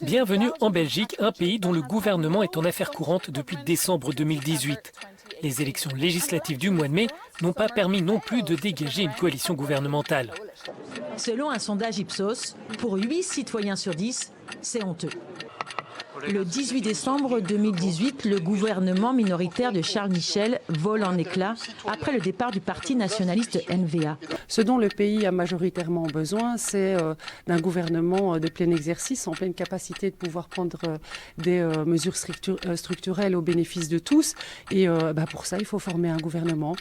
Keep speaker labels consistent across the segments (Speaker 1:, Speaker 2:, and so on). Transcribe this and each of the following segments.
Speaker 1: Bienvenue en Belgique, un pays dont le gouvernement est en affaires courantes depuis décembre 2018. Les élections législatives du mois de mai n'ont pas permis non plus de dégager une coalition gouvernementale.
Speaker 2: Selon un sondage Ipsos, pour 8 citoyens sur 10, c'est honteux. Le 18 décembre 2018, le gouvernement minoritaire de Charles Michel vole en éclats après le départ du parti nationaliste NVA.
Speaker 3: Ce dont le pays a majoritairement besoin, c'est d'un gouvernement de plein exercice, en pleine capacité de pouvoir prendre des mesures structurelles au bénéfice de tous. Et pour ça, il faut former un gouvernement.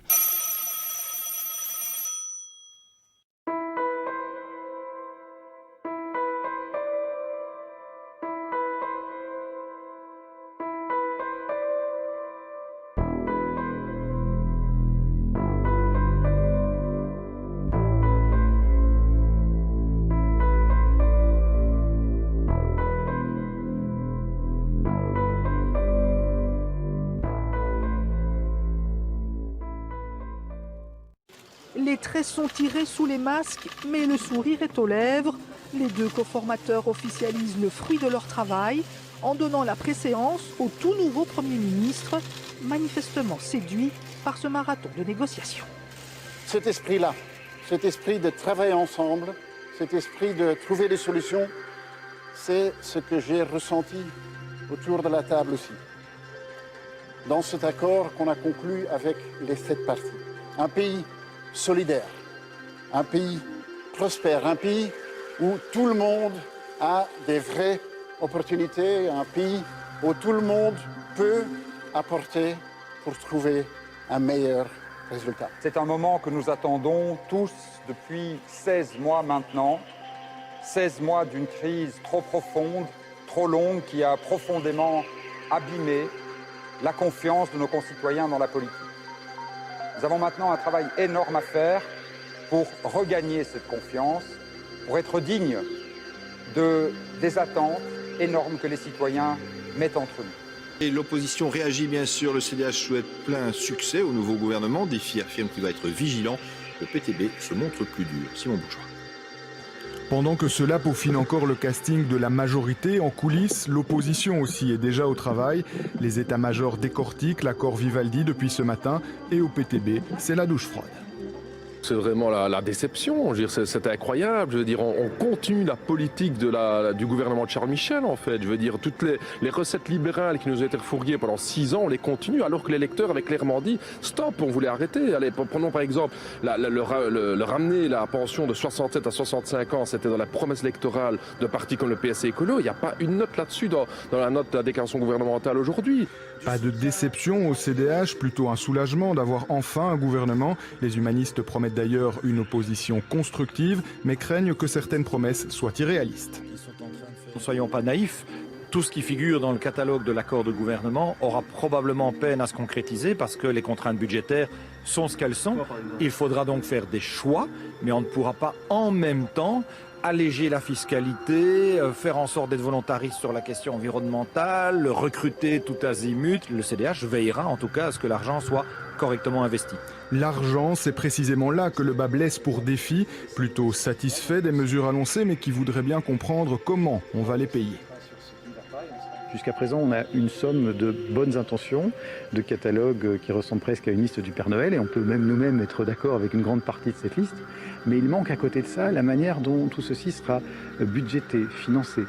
Speaker 4: Les traits sont tirés sous les masques, mais le sourire est aux lèvres. Les deux coformateurs officialisent le fruit de leur travail en donnant la préséance au tout nouveau Premier ministre, manifestement séduit par ce marathon de négociations.
Speaker 5: Cet esprit-là, cet esprit de travailler ensemble, cet esprit de trouver des solutions, c'est ce que j'ai ressenti autour de la table aussi. Dans cet accord qu'on a conclu avec les 7 parties. Un pays solidaire, un pays prospère, un pays où tout le monde a des vraies opportunités, un pays où tout le monde peut apporter pour trouver un meilleur résultat.
Speaker 6: C'est un moment que nous attendons tous depuis 16 mois maintenant, 16 mois d'une crise trop profonde, trop longue, qui a profondément abîmé la confiance de nos concitoyens dans la politique. Nous avons maintenant un travail énorme à faire pour regagner cette confiance, pour être dignes des attentes énormes que les citoyens mettent entre nous.
Speaker 7: Et l'opposition réagit bien sûr, le CDH souhaite plein succès au nouveau gouvernement, Défi affirme qu'il va être vigilant, le PTB se montre plus dur. Simon Bourgeois.
Speaker 8: Pendant que cela peaufine encore le casting de la majorité, en coulisses, l'opposition aussi est déjà au travail. Les états-majors décortiquent l'accord Vivaldi depuis ce matin et au PTB, c'est la douche froide.
Speaker 9: C'est vraiment la déception, c'est incroyable. Je veux dire, on continue la politique du gouvernement de Charles Michel, en fait. Je veux dire, toutes les recettes libérales qui nous ont été refourguées pendant 6 ans, on les continue, alors que l'électeur avait clairement dit stop, on voulait arrêter. Allez, prenons par exemple le ramener la pension de 67 à 65 ans, c'était dans la promesse électorale de partis comme le PS et Écolo. Il n'y a pas une note là-dessus dans la note de la déclaration gouvernementale aujourd'hui.
Speaker 8: Pas de déception au CDH, plutôt un soulagement d'avoir enfin un gouvernement. Les humanistes promettent d'ailleurs une opposition constructive, mais craignent que certaines promesses soient irréalistes.
Speaker 10: Ne soyons pas naïfs, tout ce qui figure dans le catalogue de l'accord de gouvernement aura probablement peine à se concrétiser parce que les contraintes budgétaires sont ce qu'elles sont. Il faudra donc faire des choix, mais on ne pourra pas en même temps alléger la fiscalité, faire en sorte d'être volontariste sur la question environnementale, recruter tout azimut. Le CDH veillera en tout cas à ce que l'argent soit correctement investi.
Speaker 8: L'argent, c'est précisément là que le bas blesse pour Défi, plutôt satisfait des mesures annoncées mais qui voudrait bien comprendre comment on va les payer.
Speaker 11: Jusqu'à présent, on a une somme de bonnes intentions, de catalogues qui ressemblent presque à une liste du Père Noël, et on peut même nous-mêmes être d'accord avec une grande partie de cette liste. Mais il manque à côté de ça la manière dont tout ceci sera budgété, financé.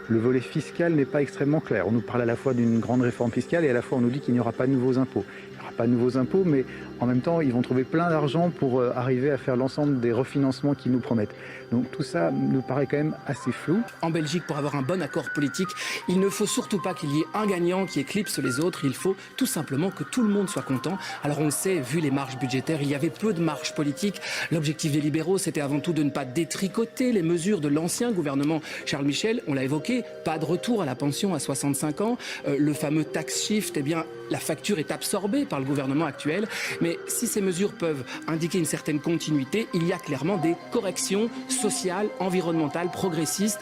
Speaker 11: Le volet fiscal n'est pas extrêmement clair. On nous parle à la fois d'une grande réforme fiscale et à la fois on nous dit qu'il n'y aura pas de nouveaux impôts. Il n'y aura pas de nouveaux impôts, mais en même temps, ils vont trouver plein d'argent pour arriver à faire l'ensemble des refinancements qu'ils nous promettent. Donc tout ça nous paraît quand même assez flou.
Speaker 12: En Belgique, pour avoir un bon accord politique, il ne faut surtout pas qu'il y ait un gagnant qui éclipse les autres. Il faut tout simplement que tout le monde soit content. Alors on le sait, vu les marges budgétaires, il y avait peu de marges politiques. L'objectif des libéraux, c'était avant tout de ne pas détricoter les mesures de l'ancien gouvernement Charles Michel. On l'a évoqué, pas de retour à la pension à 65 ans. Le fameux tax shift, eh bien, la facture est absorbée par le gouvernement actuel. Mais Mais si ces mesures peuvent indiquer une certaine continuité, il y a clairement des corrections sociales, environnementales, progressistes.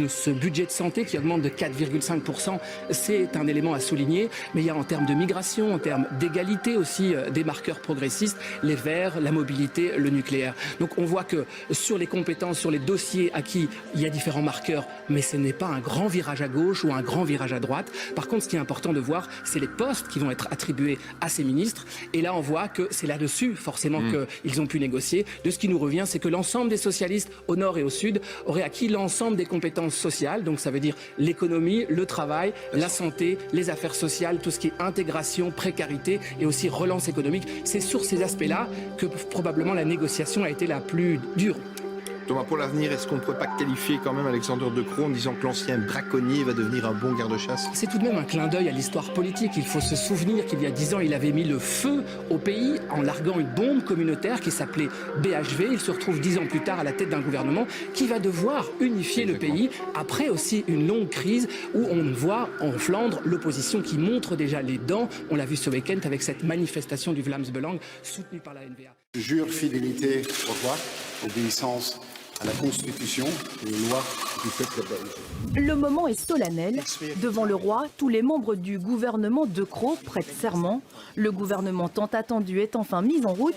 Speaker 12: Ce budget de santé qui augmente de 4,5%, c'est un élément à souligner. Mais il y a en termes de migration, en termes d'égalité aussi, des marqueurs progressistes, les verts, la mobilité, le nucléaire. Donc on voit que sur les compétences, sur les dossiers acquis, il y a différents marqueurs, mais ce n'est pas un grand virage à gauche ou un grand virage à droite. Par contre, ce qui est important de voir, c'est les postes qui vont être attribués à ces ministres. Et là, on voit que c'est là-dessus, forcément, qu'ils ont pu négocier. De ce qui nous revient, c'est que l'ensemble des socialistes, au nord et au sud, auraient acquis l'ensemble des compétences sociales. Donc ça veut dire l'économie, le travail, la santé, les affaires sociales, tout ce qui est intégration, précarité et aussi relance économique. C'est sur ces aspects-là que probablement la négociation a été la plus dure.
Speaker 7: Thomas, pour l'avenir, est-ce qu'on ne pourrait pas qualifier quand même Alexander De Croo en disant que l'ancien braconnier va devenir un bon garde-chasse?
Speaker 12: C'est tout de même un clin d'œil à l'histoire politique. Il faut se souvenir qu'il y a 10 ans, il avait mis le feu au pays en larguant une bombe communautaire qui s'appelait BHV. Il se retrouve 10 ans plus tard à la tête d'un gouvernement qui va devoir unifier le pays après aussi une longue crise où on voit en Flandre l'opposition qui montre déjà les dents. On l'a vu ce week-end avec cette manifestation du Vlaams Belang soutenue par la NVA.
Speaker 5: Je jure fidélité au roi, obéissance à la Constitution et aux lois du peuple belge.
Speaker 13: Le moment est solennel. Devant le roi, tous les membres du gouvernement De Croo prêtent serment. Le gouvernement tant attendu est enfin mis en route.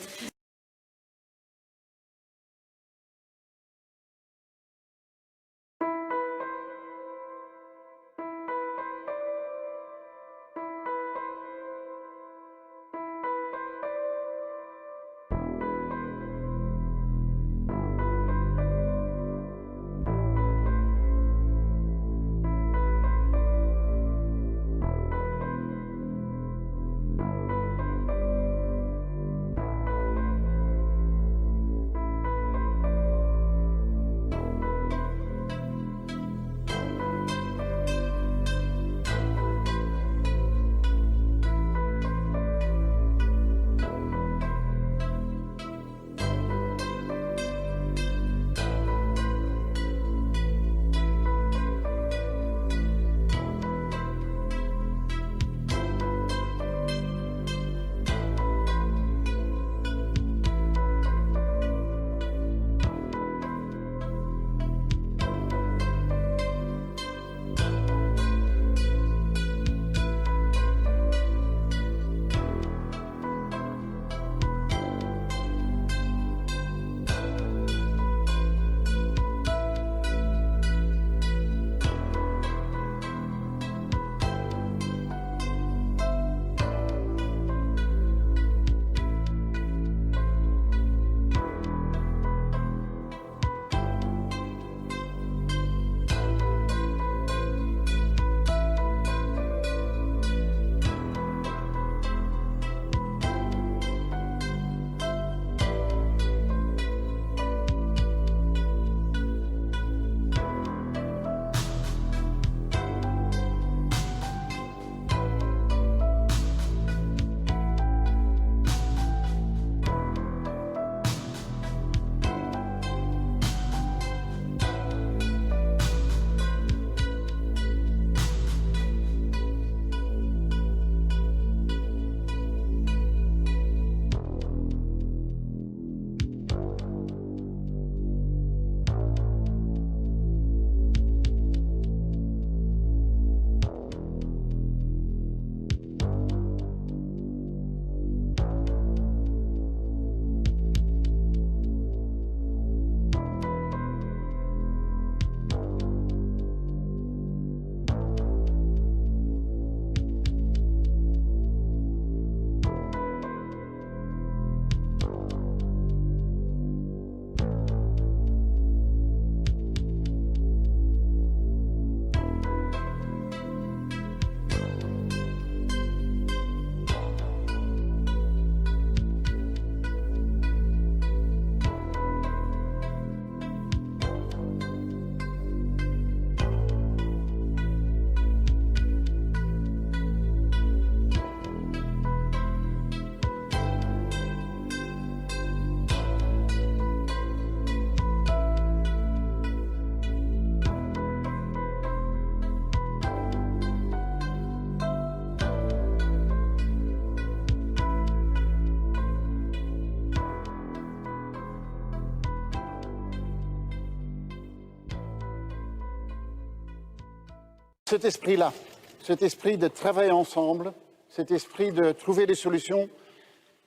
Speaker 5: Cet esprit-là, cet esprit de travailler ensemble, cet esprit de trouver des solutions,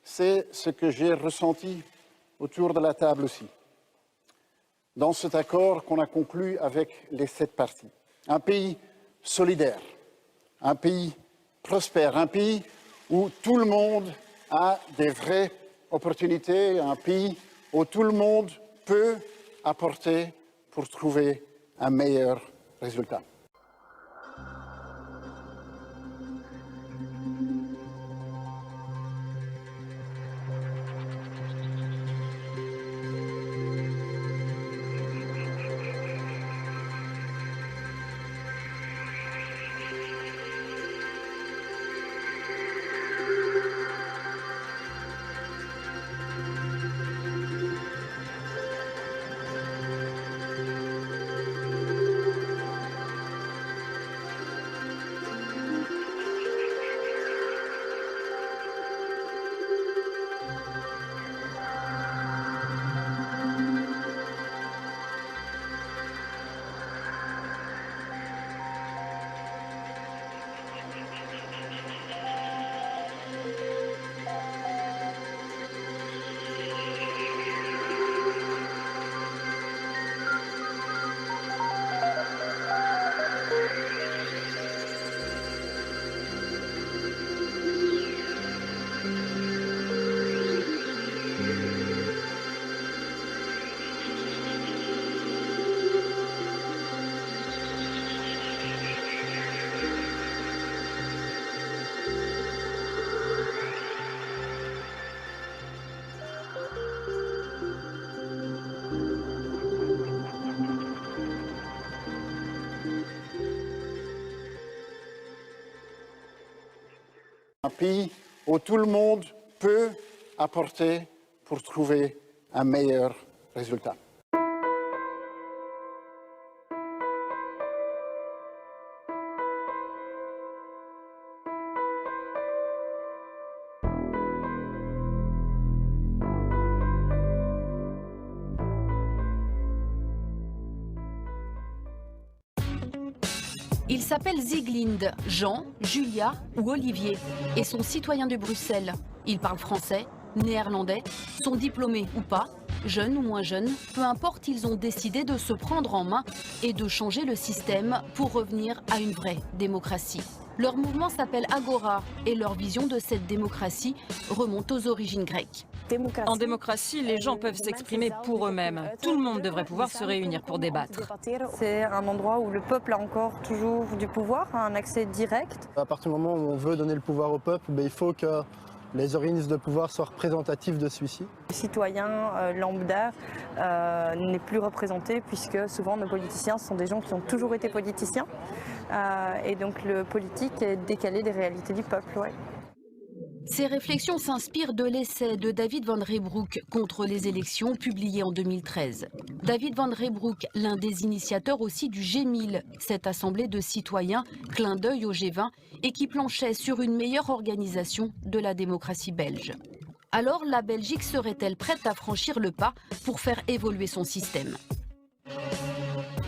Speaker 5: c'est ce que j'ai ressenti autour de la table aussi. Dans cet accord qu'on a conclu avec les 7 parties. Un pays solidaire, un pays prospère, un pays où tout le monde a des vraies opportunités, un pays où tout le monde peut apporter pour trouver un meilleur résultat. Un pays où tout le monde peut apporter pour trouver un meilleur résultat.
Speaker 14: Il s'appelle Sieglinde, Jean, Julia ou Olivier et sont citoyens de Bruxelles. Ils parlent français, néerlandais, sont diplômés ou pas, jeunes ou moins jeunes, peu importe, ils ont décidé de se prendre en main et de changer le système pour revenir à une vraie démocratie. Leur mouvement s'appelle Agora et leur vision de cette démocratie remonte aux origines grecques.
Speaker 15: En démocratie, les gens peuvent s'exprimer pour eux-mêmes. Tout le monde devrait pouvoir se réunir pour débattre.
Speaker 16: C'est un endroit où le peuple a encore toujours du pouvoir, un accès direct.
Speaker 17: À partir du moment où on veut donner le pouvoir au peuple, il faut que les organismes de pouvoir soient représentatifs de celui-ci.
Speaker 16: Le citoyen lambda n'est plus représenté puisque souvent nos politiciens sont des gens qui ont toujours été politiciens. Et donc le politique est décalé des réalités du peuple. Ouais.
Speaker 14: Ces réflexions s'inspirent de l'essai de David Van Reybrouck contre les élections publié en 2013. David Van Reybrouck, l'un des initiateurs aussi du G1000, cette assemblée de citoyens, clin d'œil au G20, et qui planchait sur une meilleure organisation de la démocratie belge. Alors la Belgique serait-elle prête à franchir le pas pour faire évoluer son système ?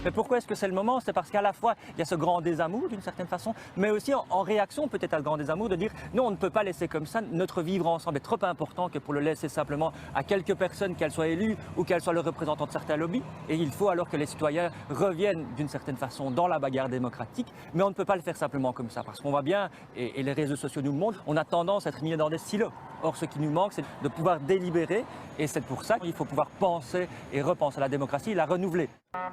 Speaker 18: Mais pourquoi est-ce que c'est le moment? C'est parce qu'à la fois, il y a ce grand désamour d'une certaine façon, mais aussi en réaction peut-être à ce grand désamour de dire non, on ne peut pas laisser comme ça, notre vivre ensemble est trop important que pour le laisser simplement à quelques personnes, qu'elles soient élues ou qu'elles soient le représentant de certains lobbies. Et il faut alors que les citoyens reviennent d'une certaine façon dans la bagarre démocratique, mais on ne peut pas le faire simplement comme ça, parce qu'on voit bien, et les réseaux sociaux nous le montrent, on a tendance à être mis dans des silos. Or, ce qui nous manque, c'est de pouvoir délibérer, et c'est pour ça qu'il faut pouvoir penser et repenser la démocratie et la renouveler.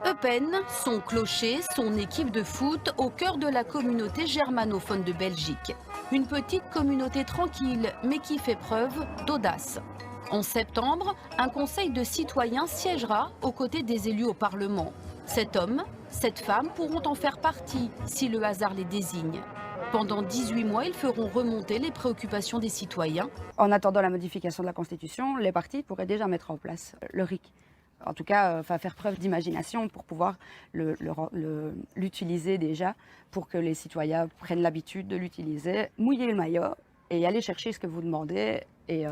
Speaker 14: Eupen, son clocher, son équipe de foot au cœur de la communauté germanophone de Belgique. Une petite communauté tranquille, mais qui fait preuve d'audace. En septembre, un conseil de citoyens siégera aux côtés des élus au Parlement. Cet homme, cette femme pourront en faire partie si le hasard les désigne. Pendant 18 mois, ils feront remonter les préoccupations des citoyens.
Speaker 19: En attendant la modification de la Constitution, les partis pourraient déjà mettre en place le RIC. En tout cas, faire preuve d'imagination pour pouvoir l'utiliser déjà, pour que les citoyens prennent l'habitude de l'utiliser. Mouillez le maillot et allez chercher ce que vous demandez et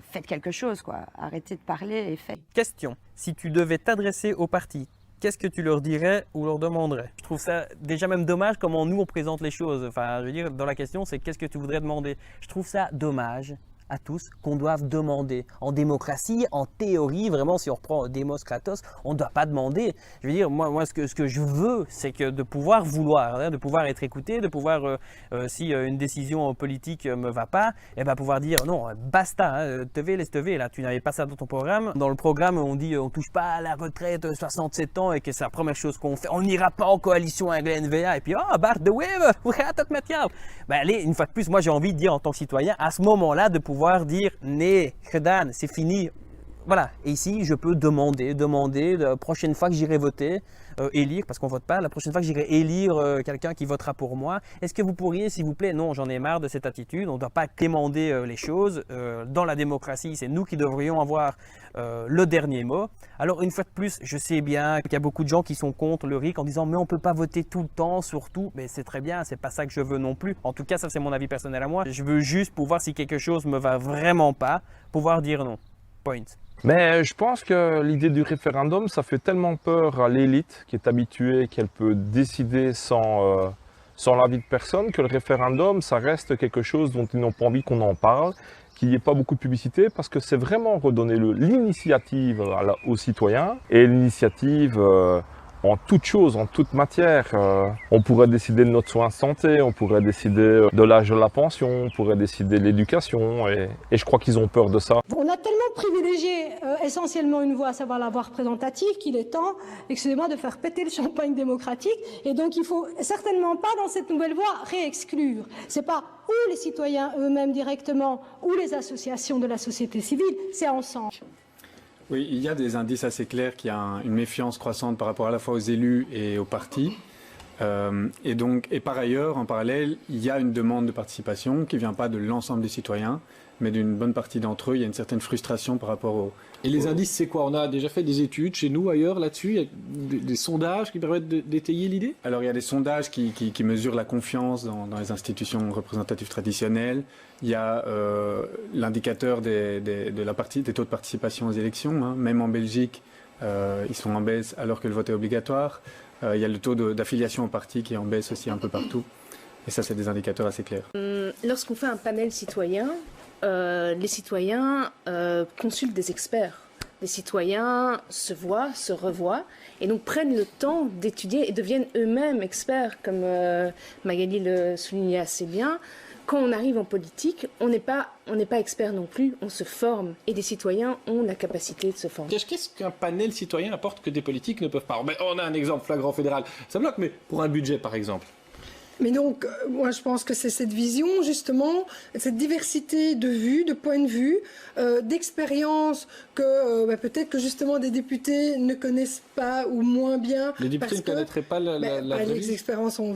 Speaker 19: faites quelque chose, quoi. Arrêtez de parler et faites.
Speaker 20: Question, si tu devais t'adresser aux partis qu'est-ce que tu leur dirais ou leur demanderais? Je trouve ça déjà même dommage comment nous on présente les choses. Enfin, je veux dire, dans la question, c'est qu'est-ce que tu voudrais demander? Je trouve ça dommage à tous qu'on doive demander. En démocratie, en théorie, vraiment, si on reprend Demos Kratos, on ne doit pas demander. Je veux dire, moi ce que je veux, c'est que de pouvoir vouloir, hein, de pouvoir être écouté, de pouvoir, si une décision politique ne me va pas, eh ben, pouvoir dire non, basta, hein, laisse te là, tu n'avais pas ça dans ton programme. Dans le programme, on dit on ne touche pas à la retraite 67 ans et que c'est la première chose qu'on fait. On n'ira pas en coalition avec la NVA et puis, Bart de Weber, vous gaat het met jou? Ben, allez, une fois de plus, moi j'ai envie de dire en tant que citoyen, à ce moment-là, de pouvoir dire nee, gedaan, c'est fini. Voilà, et ici je peux demander la prochaine fois que j'irai voter, élire, parce qu'on ne vote pas, la prochaine fois que j'irai élire quelqu'un qui votera pour moi, est-ce que vous pourriez, s'il vous plaît, non, j'en ai marre de cette attitude, on ne doit pas quémander les choses, dans la démocratie, c'est nous qui devrions avoir le dernier mot. Alors une fois de plus, je sais bien qu'il y a beaucoup de gens qui sont contre le RIC en disant mais on ne peut pas voter tout le temps, surtout, mais c'est très bien, c'est pas ça que je veux non plus. En tout cas, ça c'est mon avis personnel à moi. Je veux juste pouvoir, si quelque chose me va vraiment pas, pouvoir dire non. Point.
Speaker 9: Mais je pense que l'idée du référendum, ça fait tellement peur à l'élite qui est habituée qu'elle peut décider sans l'avis de personne, que le référendum, ça reste quelque chose dont ils n'ont pas envie qu'on en parle, qu'il n'y ait pas beaucoup de publicité, parce que c'est vraiment redonner l'initiative aux citoyens, et l'initiative en toute chose, en toute matière. On pourrait décider de notre soin de santé, on pourrait décider de l'âge de la pension, on pourrait décider de l'éducation, et je crois qu'ils ont peur de ça.
Speaker 21: On a tellement privilégié essentiellement une voie, à savoir la voie représentative, qu'il est temps, excusez-moi, de faire péter le champagne démocratique, et donc il ne faut certainement pas, dans cette nouvelle voie, réexclure. C'est pas ou les citoyens eux-mêmes directement, ou les associations de la société civile, c'est ensemble.
Speaker 22: Oui, il y a des indices assez clairs qu'il y a une méfiance croissante par rapport à la fois aux élus et aux partis. Et par ailleurs, en parallèle, il y a une demande de participation qui ne vient pas de l'ensemble des citoyens, mais d'une bonne partie d'entre eux. Il y a une certaine frustration par rapport aux...
Speaker 23: Et les indices, c'est quoi? On a déjà fait des études chez nous, ailleurs, là-dessus. Il y a des sondages qui permettent d'étayer l'idée?
Speaker 22: Alors, il y a des sondages qui mesurent la confiance dans les institutions représentatives traditionnelles. Il y a l'indicateur des taux de participation aux élections. Hein. Même en Belgique, ils sont en baisse alors que le vote est obligatoire. Il y a le taux d'affiliation au parti qui est en baisse aussi un peu partout. Et ça, c'est des indicateurs assez clairs.
Speaker 24: Lorsqu'on fait un panel citoyen, les citoyens consultent des experts. Les citoyens se voient, se revoient, et donc prennent le temps d'étudier et deviennent eux-mêmes experts, comme Magali le soulignait assez bien. Quand on arrive en politique, on n'est pas expert non plus, on se forme. Et des citoyens ont la capacité de se former.
Speaker 23: Qu'est-ce qu'un panel citoyen apporte que des politiques ne peuvent pas? On a un exemple flagrant fédéral, ça bloque, mais pour un budget par exemple.
Speaker 21: Mais donc, moi je pense que c'est cette vision, justement, cette diversité de vues, de points de vue, d'expériences que peut-être que justement des députés ne connaissent pas ou moins bien.
Speaker 23: Les députés ne connaîtraient pas la
Speaker 21: les expériences, on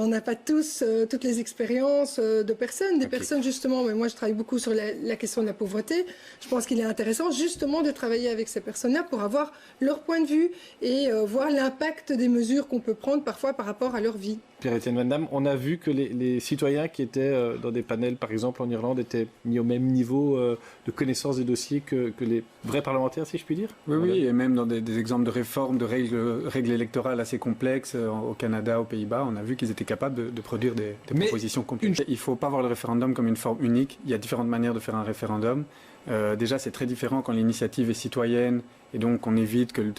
Speaker 21: n'a pas tous toutes les expériences de personnes, des personnes justement, mais moi je travaille beaucoup sur la question de la pauvreté. Je pense qu'il est intéressant justement de travailler avec ces personnes-là pour avoir leur point de vue et voir l'impact des mesures qu'on peut prendre parfois par rapport à leur vie.
Speaker 23: Pierre-Étienne Van Damme, on a vu que les citoyens qui étaient dans des panels, par exemple en Irlande, étaient mis au même niveau de connaissance des dossiers que les vrais parlementaires, si je puis dire.
Speaker 22: Oui, et même dans des exemples de réformes, de règles électorales assez complexes au Canada, aux Pays-Bas, on a vu qu'ils étaient capables de produire des propositions complexes. Il ne faut pas voir le référendum comme une forme unique. Il y a différentes manières de faire un référendum. Déjà, c'est très différent quand l'initiative est citoyenne et donc on évite que le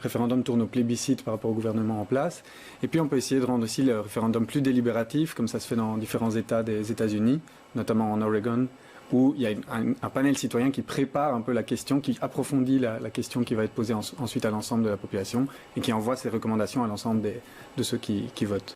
Speaker 22: référendum tourne au plébiscite par rapport au gouvernement en place. Et puis on peut essayer de rendre aussi le référendum plus délibératif, comme ça se fait dans différents États des États-Unis, notamment en Oregon, où il y a un panel citoyen qui prépare un peu la question, qui approfondit la question qui va être posée ensuite à l'ensemble de la population et qui envoie ses recommandations à l'ensemble de ceux qui votent.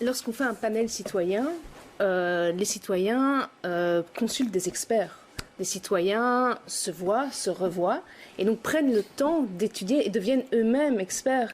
Speaker 24: Lorsqu'on fait un panel citoyen, les citoyens consultent des experts. Les citoyens se voient, se revoient et donc prennent le temps d'étudier et deviennent eux-mêmes experts.